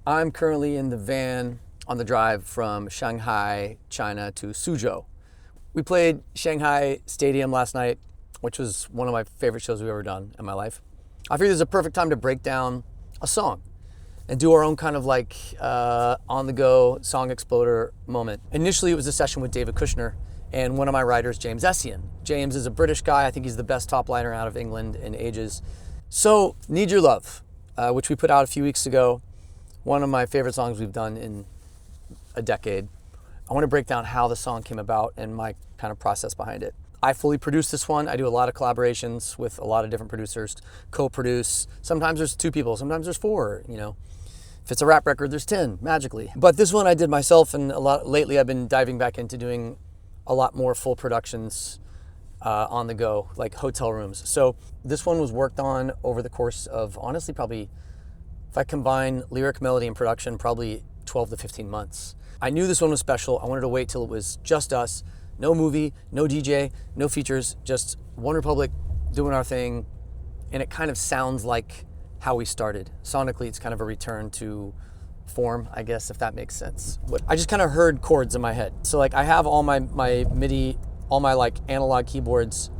I'm currently in the van on the drive from Shanghai, China to Suzhou. We played Shanghai Stadium last night, which was one of my favorite shows we've ever done in my life. I figured this is a perfect time to break down a song and do our own kind of like on-the-go song exploder moment. Initially, it was a session with David Kushner and one of my writers, James Essien. James is a British guy. I think he's the best top liner out of England in ages. So, Need Your Love, which we put out a few weeks ago. One of my favorite songs we've done in a decade. I want to break down how the song came about and my kind of process behind it. I fully produce this one. I do a lot of collaborations with a lot of different producers, co-produce. Sometimes there's 2 people, sometimes there's 4, you know. If it's a rap record, there's 10, magically. But this one I did myself, and lately I've been diving back into doing a lot more full productions on the go, like hotel rooms. So this one was worked on over the course of, honestly, probably, if I combine lyric, melody, and production, probably 12 to 15 months. I knew this one was special. I wanted to wait till it was just us. No movie, no DJ, no features, just OneRepublic doing our thing. And it kind of sounds like how we started. Sonically, it's kind of a return to form, I guess, if that makes sense. I just kind of heard chords in my head. So like I have all my MIDI, all my like analog keyboards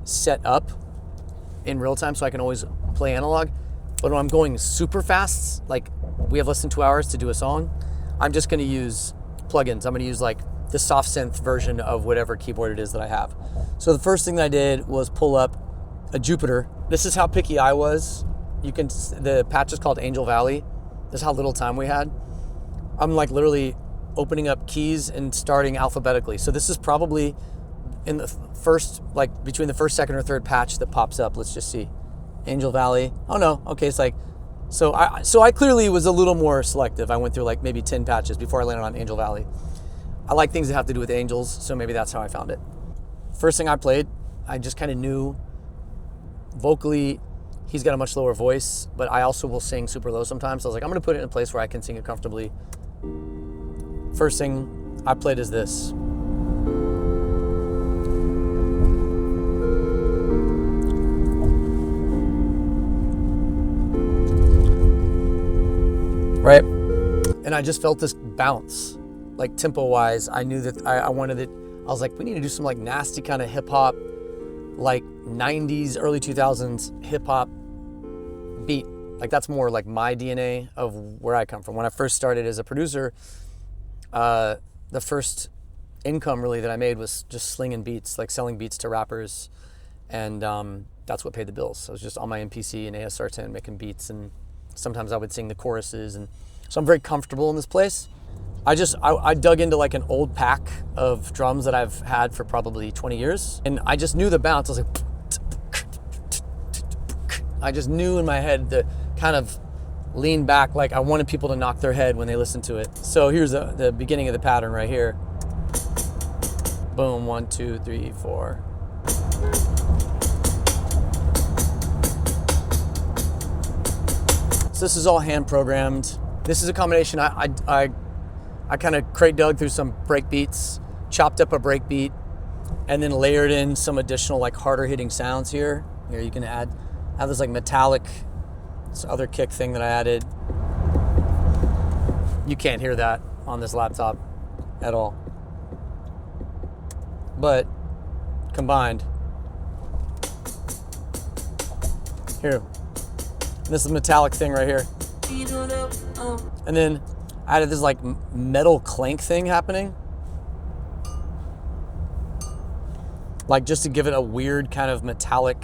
set up in real time so I can always play analog. But when I'm going super fast, like we have less than 2 hours to do a song, I'm just gonna use plugins. I'm gonna use like the soft synth version of whatever keyboard it is that I have. So the first thing that I did was pull up a Jupiter. This is how picky I was. The patch is called Angel Valley. This is how little time we had. I'm like literally opening up keys and starting alphabetically. So this is probably in the first, like between the first, second, or third patch that pops up. Let's just see. Angel Valley. Oh no, okay, it's like, so I clearly was a little more selective. I went through like maybe 10 patches before I landed on Angel Valley. I like things that have to do with angels, so maybe that's how I found it. First thing I played, I just kind of knew vocally he's got a much lower voice, but I also will sing super low sometimes. So I was like, I'm gonna put it in a place where I can sing it comfortably. First thing I played is this. Right? And I just felt this bounce, like tempo-wise. I knew that I wanted it. I was like, we need to do some like nasty kind of hip-hop, like 90s, early 2000s hip-hop beat. Like that's more like my DNA of where I come from. When I first started as a producer, the first income really that I made was just slinging beats, like selling beats to rappers. And that's what paid the bills. So I was just on my MPC and ASR 10 making beats, and sometimes I would sing the choruses. And so I'm very comfortable in this place. I dug into like an old pack of drums that I've had for probably 20 years. And I just knew the bounce. I was like, I just knew in my head to kind of lean back, like I wanted people to knock their head when they listened to it. So here's the beginning of the pattern right here. Boom, 1, 2, 3, 4. So this is all hand programmed. This is a combination. I kind of crate dug through some break beats, chopped up a break beat, and then layered in some additional like harder hitting sounds here. Here you can have this like metallic, this other kick thing that I added. You can't hear that on this laptop at all. But combined, here, this is metallic thing right here. And then I added this like metal clank thing happening. Like just to give it a weird kind of metallic,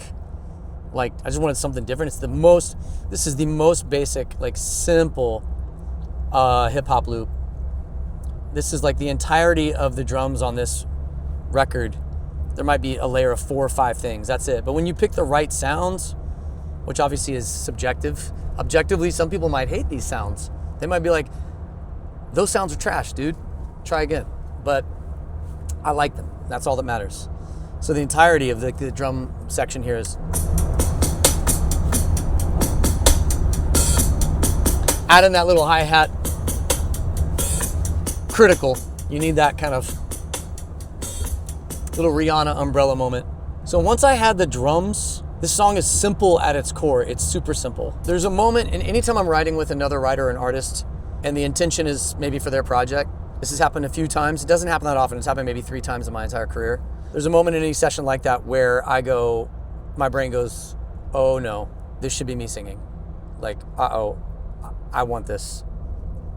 like I just wanted something different. This is the most basic, like simple hip hop loop. This is like the entirety of the drums on this record. There might be a layer of 4 or 5 things, that's it. But when you pick the right sounds, which obviously is subjective, objectively, some people might hate these sounds. They might be like, those sounds are trash, dude. Try again. But I like them. That's all that matters. So the entirety of the drum section here is add in that little hi-hat. Critical. You need that kind of little Rihanna umbrella moment. So once I had the drums This song is simple at its core. It's super simple. There's a moment, and anytime I'm writing with another writer or an artist, and the intention is maybe for their project, this has happened a few times. It doesn't happen that often. It's happened maybe 3 times in my entire career. There's a moment in any session like that where my brain goes, oh no, this should be me singing. Like, uh-oh, I want this.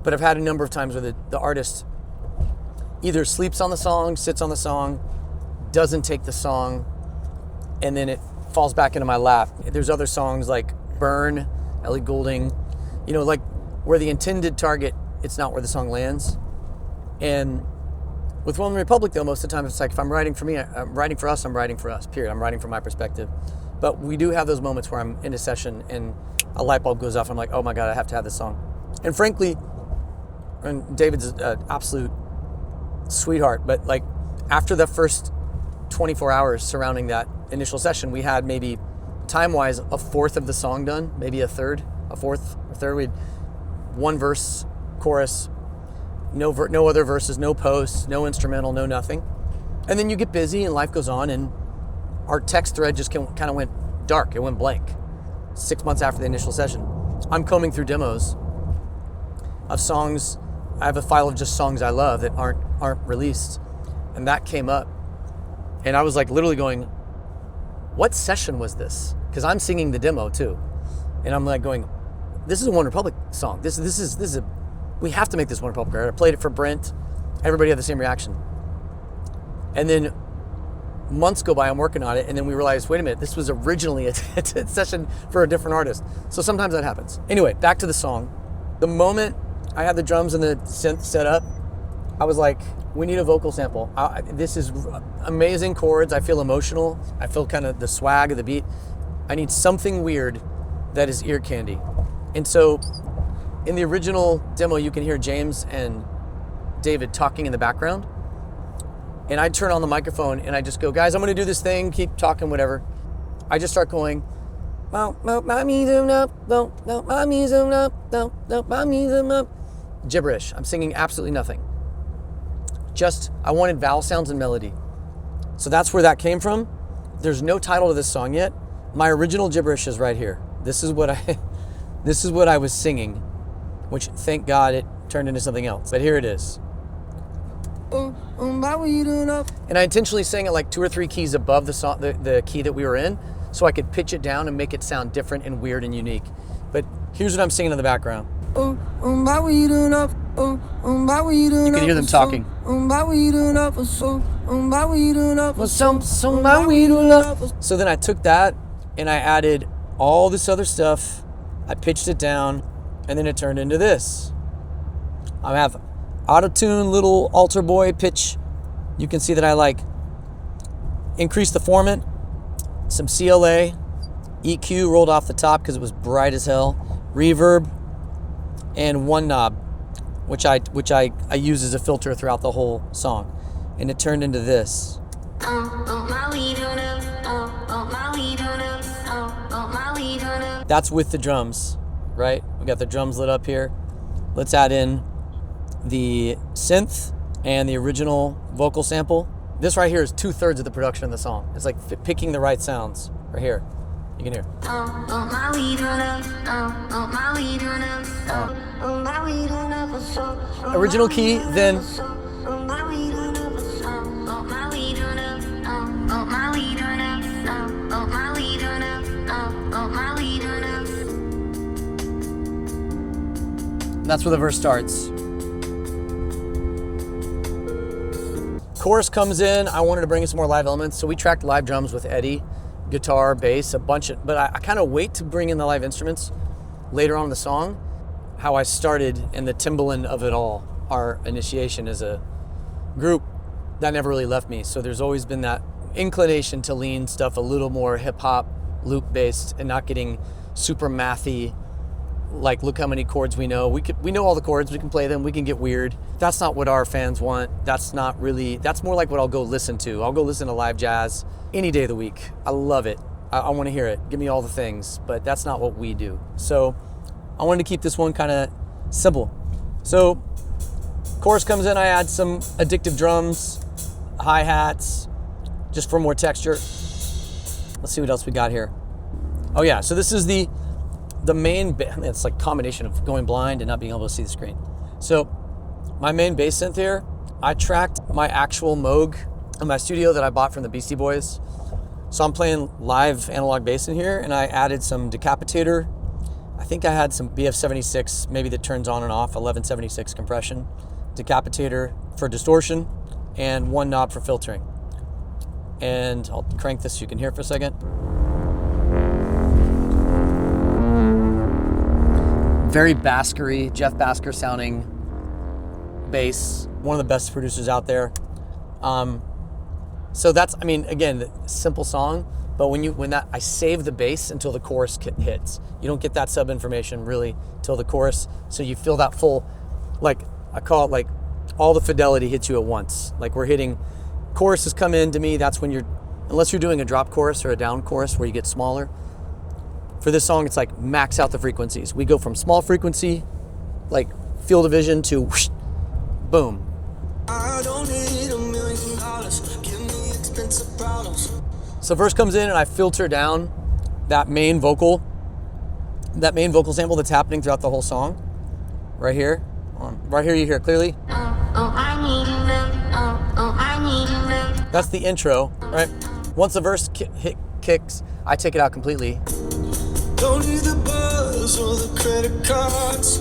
But I've had a number of times where the artist either sleeps on the song, sits on the song, doesn't take the song, and then it falls back into my lap. There's other songs like Burn, Ellie Goulding, like where the intended target, it's not where the song lands. And with OneRepublic though, most of the time it's like, if I'm writing for me, I'm writing for us, I'm writing for us, period. I'm writing from my perspective. But we do have those moments where I'm in a session and a light bulb goes off. I'm like, oh my God, I have to have this song. And frankly, and David's an absolute sweetheart, but like after the first 24 hours surrounding that initial session, we had maybe time-wise a fourth of the song done, maybe a fourth, a third. We had one verse, chorus, no other verses, no posts, no instrumental, no nothing. And then you get busy and life goes on, and our text thread just kind of went dark. It went blank. 6 months after the initial session, I'm combing through demos of songs. I have a file of just songs I love that aren't released, and that came up, and I was like literally going, what session was this? Because I'm singing the demo too, and I'm like going, this is a OneRepublic song. This is we have to make this OneRepublic record. I played it for Brent. Everybody had the same reaction. And then months go by, I'm working on it, and then we realized, wait a minute, this was originally a session for a different artist. So sometimes that happens. Anyway, back to the song. The moment I had the drums and the synth set up, I was like, we need a vocal sample. This is amazing chords. I feel emotional. I feel kind of the swag of the beat. I need something weird that is ear candy. And so in the original demo, you can hear James and David talking in the background. And I turn on the microphone and I just go, guys, I'm gonna do this thing, keep talking, whatever. I just start going, gibberish. I'm singing absolutely nothing. I wanted vowel sounds and melody. So that's where that came from. There's no title to this song yet. My original gibberish is right here. This is what I was singing, which thank God it turned into something else. But here it is. And I intentionally sang it like 2 or 3 keys above the song, the key that we were in, so I could pitch it down and make it sound different and weird and unique. But here's what I'm singing in the background. You can hear them talking. So then I took that and I added all this other stuff. I pitched it down, and then it turned into this. I have auto-tune, little altar boy pitch. You can see that I like increased the formant, some CLA, EQ rolled off the top because it was bright as hell, reverb, and one knob, which I use as a filter throughout the whole song, and it turned into this. That's with the drums, right? We got the drums lit up here. Let's add in the synth and the original vocal sample. This right here is 2/3 of the production of the song. It's like picking the right sounds right here. You can hear. Original key, then that's where the verse starts. Chorus comes in. I wanted to bring in some more live elements, so we tracked live drums with Eddie, guitar, bass, a bunch of, but I kind of wait to bring in the live instruments later on in the song. How I started and the Timbaland of it all, our initiation as a group, that never really left me. So there's always been that inclination to lean stuff a little more hip hop, loop based, and not getting super mathy. Like, look how many chords we know. We know all the chords, we can play them, we can get weird. That's not what our fans want. That's more like what I'll go listen to. I'll go listen to live jazz any day of the week. I love it. I want to hear it. Give me all the things, but that's not what we do. So I wanted to keep this one kind of simple. So chorus comes in, I add some addictive drums, hi-hats, just for more texture. Let's see what else we got here. Oh yeah, so this is the main, it's like a combination of going blind and not being able to see the screen. So my main bass synth here, I tracked my actual Moog in my studio that I bought from the Beastie Boys. So I'm playing live analog bass in here, and I added some decapitator. I think I had some BF76, maybe that turns on and off, 1176 compression, decapitator for distortion, and one knob for filtering. And I'll crank this so you can hear it for a second. Very Basker-y, Jeff Basker sounding bass. One of the best producers out there. So that's, I mean, again, simple song, but I save the bass until the chorus hits. You don't get that sub information really till the chorus, so you feel that full, like I call it, like all the fidelity hits you at once. Like we're hitting, choruses come in to me, that's when unless you're doing a drop chorus or a down chorus where you get smaller. For this song, it's like max out the frequencies. We go from small frequency, like field of vision, to whoosh, boom. I don't need $1 million. Give me expensive problems. So verse comes in and I filter down that main vocal sample that's happening throughout the whole song. Right here. Right here you hear it clearly. That's the intro, right? Once the verse kicks, I take it out completely. Don't need the buzz or the credit cards.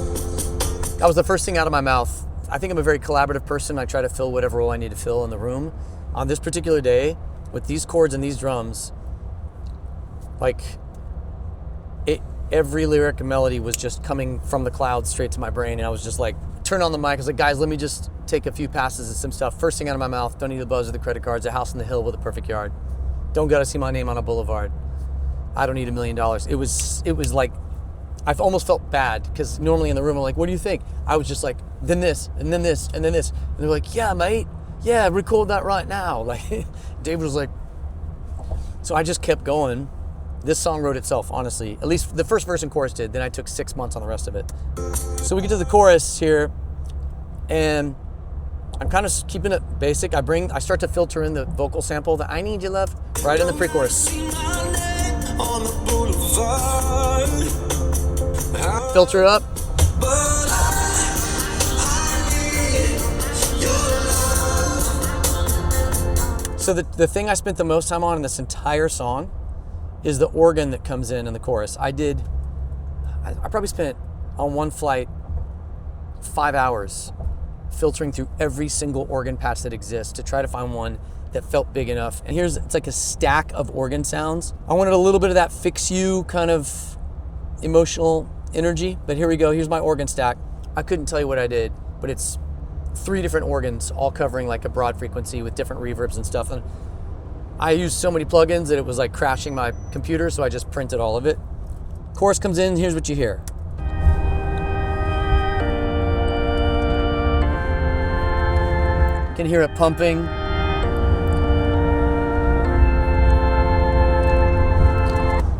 That was the first thing out of my mouth. I think I'm a very collaborative person. I try to fill whatever role I need to fill in the room. On this particular day, with these chords and these drums, like every lyric and melody was just coming from the clouds straight to my brain, and I was just like, turn on the mic. I was like, guys, let me just take a few passes of some stuff. First thing out of my mouth, don't need the buzz or the credit cards. A house on the hill with a perfect yard. Don't gotta see my name on a boulevard. I don't need $1 million. It was like, I've almost felt bad because normally in the room I'm like, what do you think? I was just like, then this, and then this, and then this. And they're like, yeah, mate. Yeah, record that right now. Like, David was like, so I just kept going. This song wrote itself, honestly. At least the first verse and chorus did. Then I took 6 months on the rest of it. So we get to the chorus here, and I'm kind of keeping it basic. I start to filter in the vocal sample, the I Need Your Love, right in the pre-chorus. Filter it up. So the thing I spent the most time on in this entire song is the organ that comes in the chorus. I probably spent on one flight 5 hours filtering through every single organ patch that exists to try to find one that felt big enough. And it's like a stack of organ sounds. I wanted a little bit of that fix you kind of emotional energy, but here we go. Here's my organ stack. I couldn't tell you what I did, but it's 3 different organs all covering like a broad frequency with different reverbs and stuff. And I used so many plugins that it was like crashing my computer, so I just printed all of it. Chorus comes in, here's what you hear. You can hear it pumping.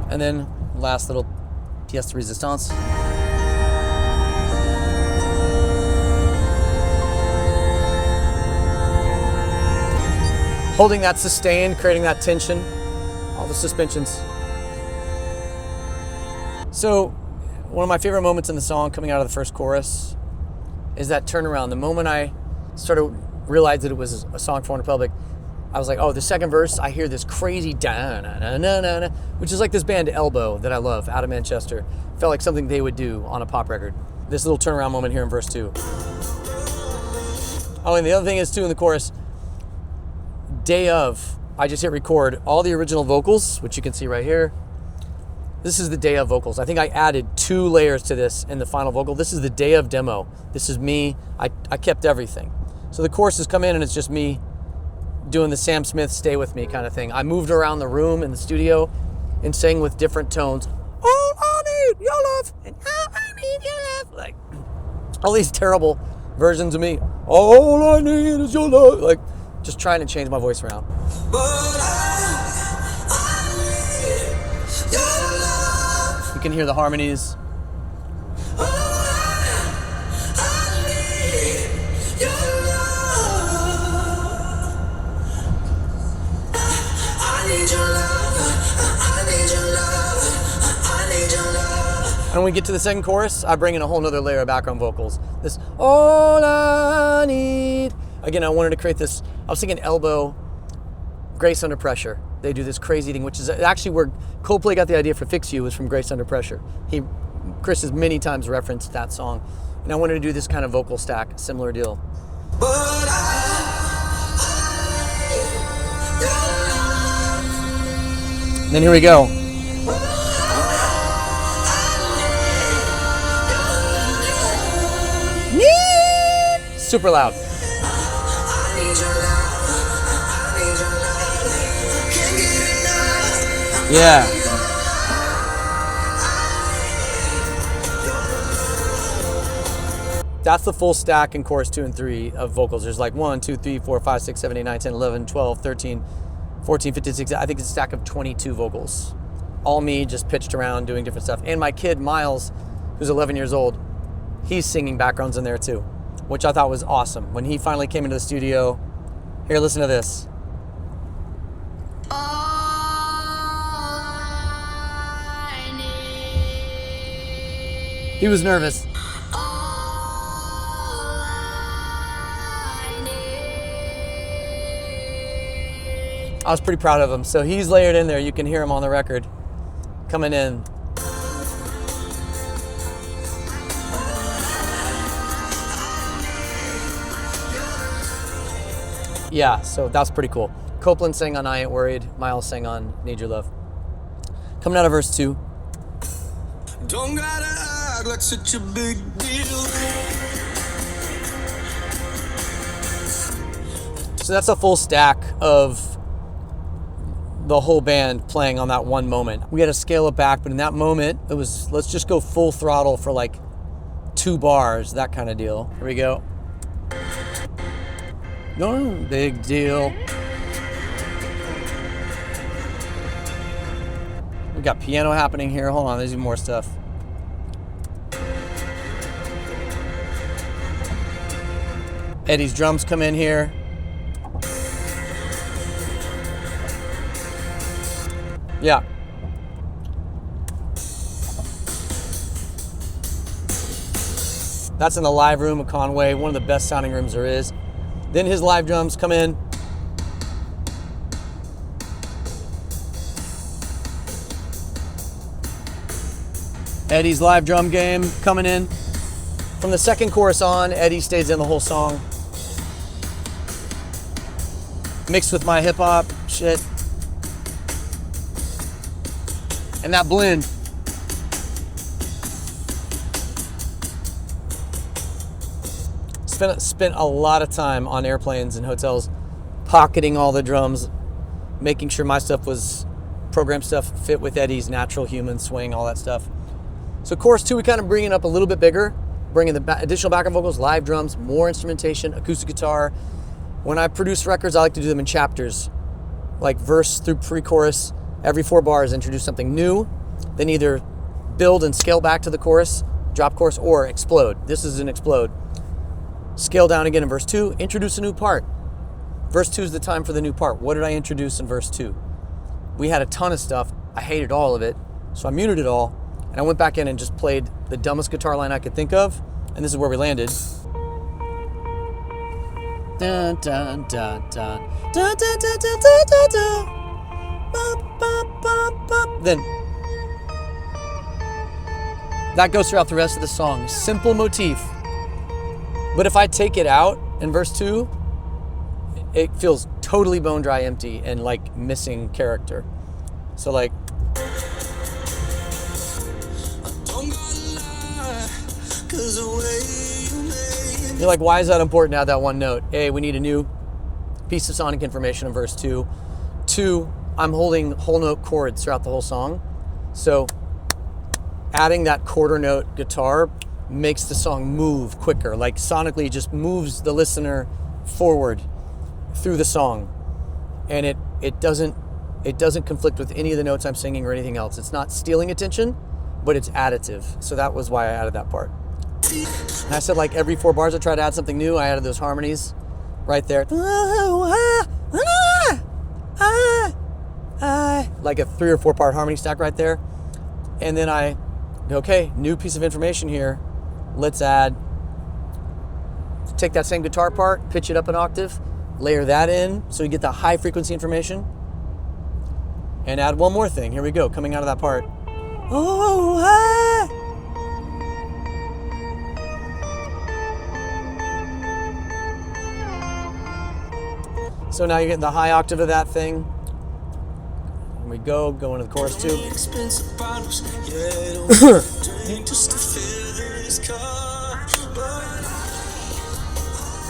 And then last little pièce de résistance. Holding that sustain, creating that tension, all the suspensions. So one of my favorite moments in the song coming out of the first chorus is that turnaround. The moment I started realized that it was a song for OneRepublic, I was like, oh, the second verse, I hear this crazy da-na-na-na-na, which is like this band Elbow that I love out of Manchester. Felt like something they would do on a pop record. This little turnaround moment here in verse 2. Oh, and the other thing is too in the chorus, day of, I just hit record all the original vocals, which you can see right here. This is the day of vocals. I think I added 2 layers to this in the final vocal. This is the day of demo. This is me. I kept everything. So the choruses come in and it's just me doing the Sam Smith stay with me kind of thing. I moved around the room in the studio and sang with different tones. All I need your love, and all I need your love. Like all these terrible versions of me. All I need is your love. Like just trying to change my voice around. But I need your love. You can hear the harmonies. And when we get to the second chorus, I bring in a whole nother layer of background vocals. This, all I need. Again, I wanted to create this, I was thinking Elbow, Grace Under Pressure. They do this crazy thing, which is actually where Coldplay got the idea for Fix You, was from Grace Under Pressure. Chris has many times referenced that song. And I wanted to do this kind of vocal stack, similar deal. And then here we go. Super loud. Yeah. That's the full stack in chorus 2 and 3 of vocals. There's like 1, 2, 3, 4, 5, 6, 7, 8, 9, 10, 11, 12, 13, 14, 15, 16. I think it's a stack of 22 vocals. All me, just pitched around doing different stuff. And my kid, Miles, who's 11 years old, he's singing backgrounds in there too, which I thought was awesome. When he finally came into the studio, here, listen to this. He was nervous. I was pretty proud of him. So he's layered in there. You can hear him on the record coming in. Yeah, so that's pretty cool. Copeland sang on I Ain't Worried. Miles sang on Need Your Love. Coming out of verse 2. Don't gotta act like such a big deal. So that's a full stack of the whole band playing on that one moment. We had to scale it back, but in that moment, it was, let's just go full throttle for like 2 bars, that kind of deal. Here we go. No big deal. We got piano happening here. Hold on, there's even more stuff. Eddie's drums come in here. Yeah. That's in the live room of Conway, one of the best sounding rooms there is. Then his live drums come in. Eddie's live drum game coming in. From the second chorus on, Eddie stays in the whole song. Mixed with my hip hop shit. And that blend. Spent a lot of time on airplanes and hotels pocketing all the drums, making sure my stuff was program stuff fit with Eddie's natural human swing, all that stuff. So chorus 2, we kind of bring it up a little bit bigger, bringing the additional backup vocals, live drums, more instrumentation, acoustic guitar. When I produce records, I like to do them in chapters, like verse through pre-chorus. Every 4 bars introduce something new, then either build and scale back to the chorus, drop chorus, or explode. This is an explode. Scale down again in verse 2, introduce a new part. Verse 2 is the time for the new part. What did I introduce in verse 2? We had a ton of stuff. I hated all of it, so I muted it all, and I went back in and just played the dumbest guitar line I could think of, and this is where we landed. Dun, dun, dun, dun. Dun, dun, dun, dun, dun, dun, dun. Bop, bop, bop, bop. Then that goes throughout the rest of the song. Simple motif. But if I take it out in verse 2, it feels totally bone dry empty and like missing character. So like, you're like, why is that important to add that one note? A, we need a new piece of sonic information in verse 2. 2, I'm holding whole note chords throughout the whole song. So adding that quarter note guitar makes the song move quicker. Like sonically, it just moves the listener forward through the song. And it doesn't conflict with any of the notes I'm singing or anything else. It's not stealing attention, but it's additive. So that was why I added that part. And I said like every 4 bars I tried to add something new. I added those harmonies right there. Like a 3 or 4 part harmony stack right there. And then I okay, new piece of information here. Let's take that same guitar part, pitch it up an octave, layer that in so you get the high frequency information, and add one more thing. Here we go, coming out of that part. Oh, ah. So now you're getting the high octave of that thing. Here we go into the chorus too.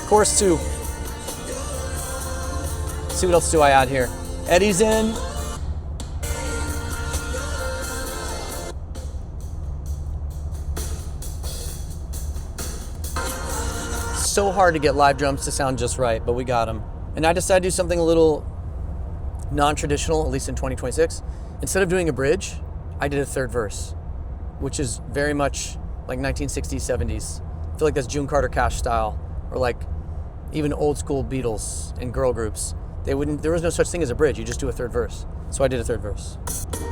Chorus 2. See what else do I add here. Eddie's in. So hard to get live drums to sound just right, but we got them. And I decided to do something a little non-traditional, at least in 2026. Instead of doing a bridge, I did a third verse, which is very much like 1960s, 70s. I feel like that's June Carter Cash style, or like even old school Beatles and girl groups. There was no such thing as a bridge, you just do a third verse. So I did a third verse.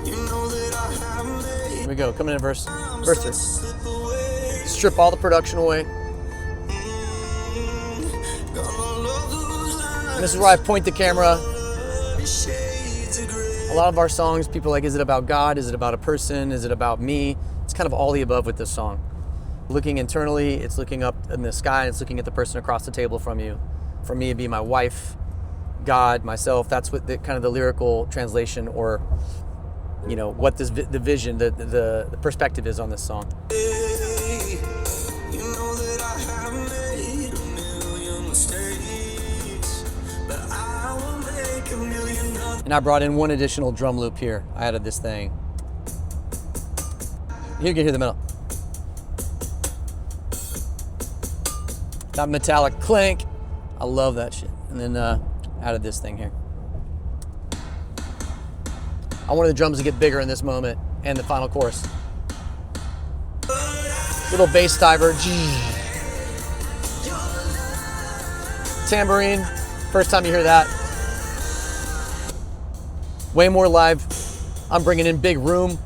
Here we go, coming in verse 3. Strip all the production away. And this is where I point the camera. A lot of our songs, people are like, is it about God? Is it about a person? Is it about me? It's kind of all the above with this song. Looking internally, it's looking up in the sky, it's looking at the person across the table from you. For me, it'd be my wife, God, myself. That's what the kind of the lyrical translation, or you know, what this the vision, the perspective is on this song. And I brought in one additional drum loop here. I added this thing. Here you can hear the middle. That metallic clink. I love that shit. And then added this thing here. I wanted the drums to get bigger in this moment and the final chorus. Little bass diver. Tambourine. First time you hear that. Way more live. I'm bringing in big room.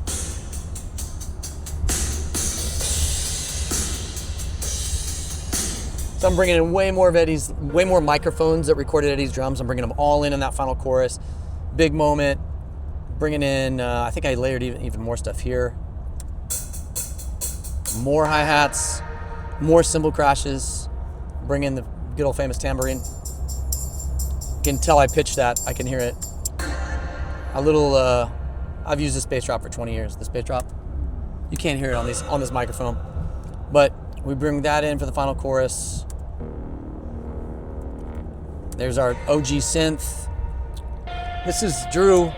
So I'm bringing in way more microphones that recorded Eddie's drums. I'm bringing them all in that final chorus. Big moment. Bringing in, I think I layered even more stuff here. More hi-hats, more cymbal crashes. Bring in the good old famous tambourine. You can tell I pitched that, I can hear it. I've used this bass drop for 20 years, this bass drop. You can't hear it on this microphone. But we bring that in for the final chorus. There's our OG synth. This is Drew,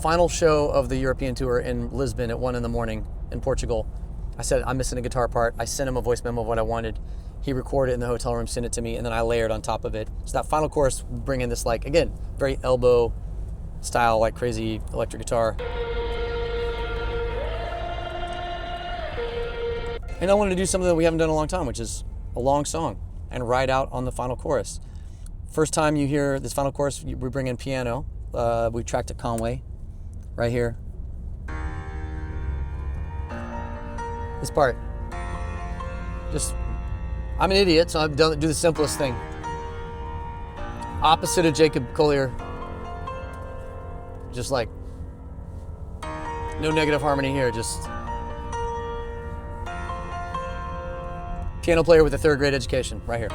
final show of the European tour in Lisbon at 1 a.m. in Portugal. I said, I'm missing a guitar part. I sent him a voice memo of what I wanted. He recorded it in the hotel room, sent it to me, and then I layered on top of it. So that final chorus, bring in this, like, again, very elbow style, like crazy electric guitar. And I wanted to do something that we haven't done in a long time, which is a long song and ride out on the final chorus. First time you hear this final chorus, we bring in piano. We tracked at Conway, right here. This part. I'm an idiot, so I've do the simplest thing. Opposite of Jacob Collier. Just like, no negative harmony here, just piano player with a third grade education, right here.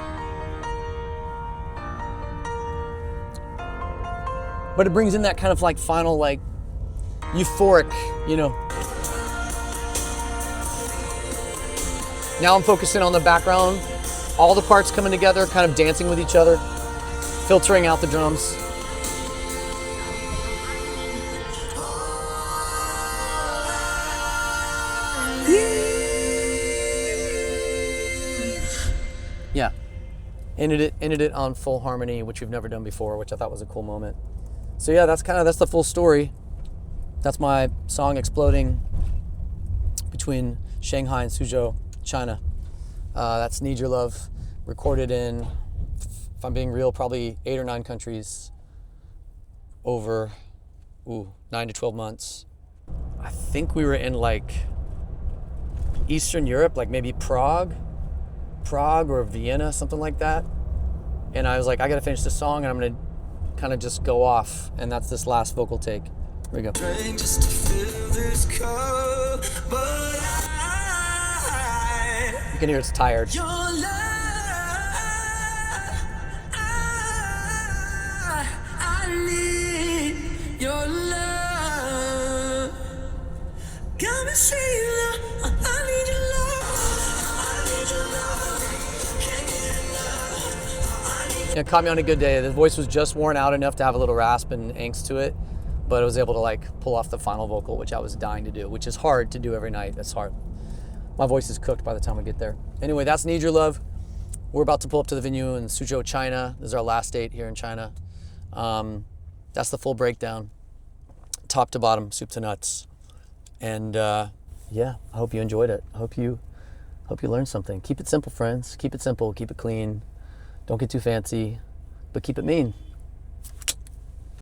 But it brings in that kind of like final, like euphoric, you know. Now I'm focusing on the background, all the parts coming together, kind of dancing with each other, filtering out the drums. Yeah, ended it on full harmony, which we've never done before, which I thought was a cool moment. So yeah, that's the full story. That's my song exploding between Shanghai and Suzhou, China. That's Need Your Love, recorded in, if I'm being real, probably 8 or 9 countries over 9 to 12 months. I think we were in like Eastern Europe, like maybe Prague or Vienna, something like that. And I was like, I gotta finish this song, and I'm gonna kind of just go off, and that's this last vocal take. Here we go. Just to fill this cup, but you can hear it's tired. Your love, I need your love. Got me saying, I need your love. I need your love. Can't get enough. It caught me on a good day. The voice was just worn out enough to have a little rasp and angst to it, but I was able to like pull off the final vocal, which I was dying to do, which is hard to do every night. That's hard. My voice is cooked by the time we get there. Anyway, that's Need Your Love. We're about to pull up to the venue in Suzhou, China. This is our last date here in China. That's the full breakdown, top to bottom, soup to nuts. And yeah, I hope you enjoyed it. I hope you learned something. Keep it simple, friends. Keep it simple. Keep it clean. Don't get too fancy, but keep it mean.